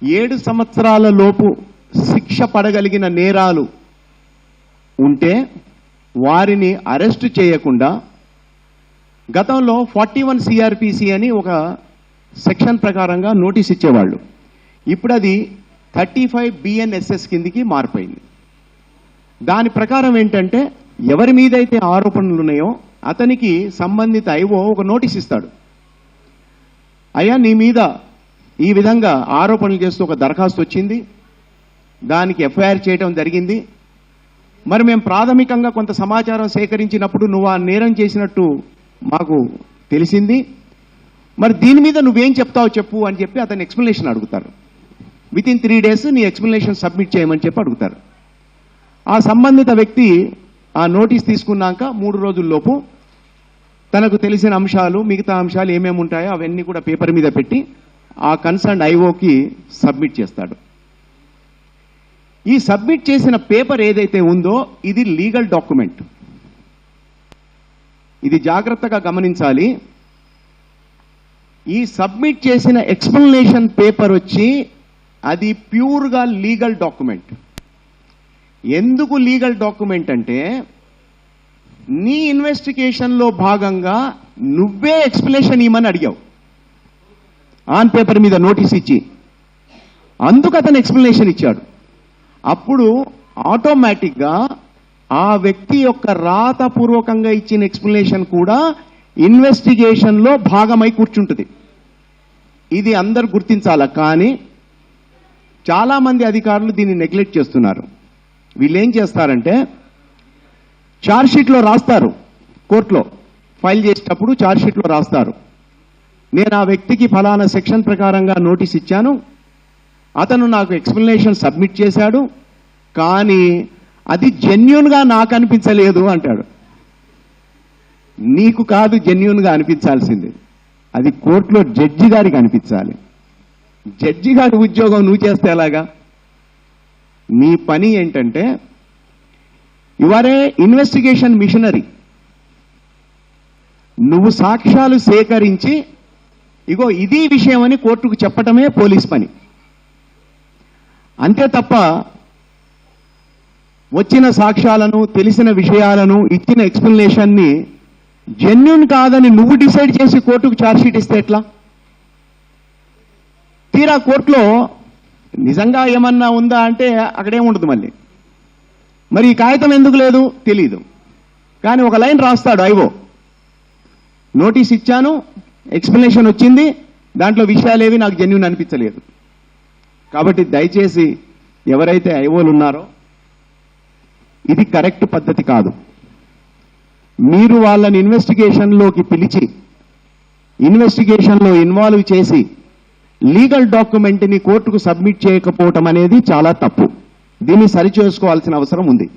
7 సంవత్సరాల లోపు శిక్ష పడగలిగిన నేరాలు ఉంటే వారిని అరెస్ట్ చేయకుండా గతంలో 41 సిఆర్పిసి అని ఒక సెక్షన్ ప్రకారంగా నోటీస్ ఇచ్చేవాళ్ళు. ఇప్పుడు అది 35 బిఎన్ఎస్ఎస్ కిందికి మారిపోయింది. దాని ప్రకారం ఏంటంటే ఎవరి మీదైతే ఆరోపణలు ఉన్నాయో అతనికి సంబంధిత ఐఓ ఒక నోటీస్ ఇస్తాడు. అయ్యా, నీ మీద ఈ విధంగా ఆరోపణలు చేస్తూ ఒక దరఖాస్తు వచ్చింది, దానికి ఎఫ్ఐఆర్ చేయడం జరిగింది. మరి మేము ప్రాథమికంగా కొంత సమాచారం సేకరించినప్పుడు నువ్వు ఆ నేరం చేసినట్టు మాకు తెలిసింది. మరి దీని మీద నువ్వేం చెప్తావో చెప్పు అని చెప్పి అతను ఎక్స్ప్లెనేషన్ అడుగుతారు. వితిన్ 3 days నీ ఎక్స్ప్లెనేషన్ సబ్మిట్ చేయమని చెప్పి అడుగుతారు. ఆ సంబంధిత వ్యక్తి ఆ నోటీస్ తీసుకున్నాక 3 రోజుల్లోపు తనకు తెలిసిన అంశాలు, మిగతా అంశాలు ఏమేమి ఉంటాయో అవన్నీ కూడా పేపర్ మీద పెట్టి ఆ కన్సర్న్ ఐఓకి సబ్మిట్ చేస్తాడు. ఈ సబ్మిట్ చేసిన పేపర్ ఏదైతే ఉందో ఇది లీగల్ డాక్యుమెంట్. ఇది జాగ్రత్తగా గమనించాలి. ఈ సబ్మిట్ చేసిన ఎక్స్ప్లెనేషన్ పేపర్ వచ్చి అది ప్యూర్గా లీగల్ డాక్యుమెంట్. ఎందుకు లీగల్ డాక్యుమెంట్ అంటే నీ ఇన్వెస్టిగేషన్లో భాగంగా నువ్వే ఎక్స్ప్లెనేషన్ ఇవ్వమని అడిగావు ఆన్ పేపర్ మీద నోటీస్ ఇచ్చి, అందుకు అతను ఎక్స్ప్లెనేషన్ ఇచ్చాడు. అప్పుడు ఆటోమేటిక్గా ఆ వ్యక్తి యొక్క రాతపూర్వకంగా ఇచ్చిన ఎక్స్ప్లెనేషన్ కూడా ఇన్వెస్టిగేషన్లో భాగమై కూర్చుంటుంది. ఇది అందరు గుర్తించాల. కానీ చాలామంది అధికారులు దీన్ని నెగ్లెక్ట్ చేస్తున్నారు. వీళ్ళు ఏం చేస్తారంటే ఛార్జ్షీట్లో రాస్తారు, కోర్టులో ఫైల్ చేసేటప్పుడు ఛార్జ్షీట్లో రాస్తారు, నేను ఆ వ్యక్తికి ఫలానా సెక్షన్ ప్రకారంగా నోటీస్ ఇచ్చాను, అతను నాకు ఎక్స్ప్లెనేషన్ సబ్మిట్ చేశాడు, కానీ అది జెన్యూన్గా నాకు అనిపించలేదు అంటాడు. నీకు కాదు జెన్యూన్గా అనిపించాల్సింది, అది కోర్టులో జడ్జి గారికి అనిపించాలి. జడ్జి గారి ఉద్యోగం నువ్వు చేస్తే ఎలాగా? నీ పని ఏంటంటే యువరే ఇన్వెస్టిగేషన్ మిషనరీ. నువ్వు సాక్ష్యాలు సేకరించి ఇగో ఇది విషయం అని కోర్టుకు చెప్పటమే పోలీస్ పని. అంతే తప్ప వచ్చిన సాక్ష్యాలను, తెలిసిన విషయాలను, ఇచ్చిన ఎక్స్ప్లెనేషన్ని జెన్యూన్ కాదని నువ్వు డిసైడ్ చేసి కోర్టుకు ఛార్జ్షీట్ ఇస్తే ఎట్లా? తీరా కోర్టులో నిజంగా ఏమన్నా ఉందా అంటే అక్కడేముండదు. మళ్ళీ మరి ఈ కాగితం ఎందుకు లేదు తెలీదు, కానీ ఒక లైన్ రాస్తాడు ఐఓ, నోటీస్ ఇచ్చాను, ఎక్స్ప్లెనేషన్ వచ్చింది, దాంట్లో విషయాలేవి నాకు జెన్యూన్ అనిపించలేదు. కాబట్టి దయచేసి ఎవరైతే ఐఓలు ఉన్నారో ఇది కరెక్ట్ పద్ధతి కాదు. మీరు వాళ్ళని ఇన్వెస్టిగేషన్లోకి పిలిచి ఇన్వెస్టిగేషన్లో ఇన్వాల్వ్ చేసి లీగల్ డాక్యుమెంట్ని కోర్టుకు సబ్మిట్ చేయకపోవటం అనేది చాలా తప్పు. దీన్ని సరిచేసుకోవాల్సిన అవసరం ఉంది.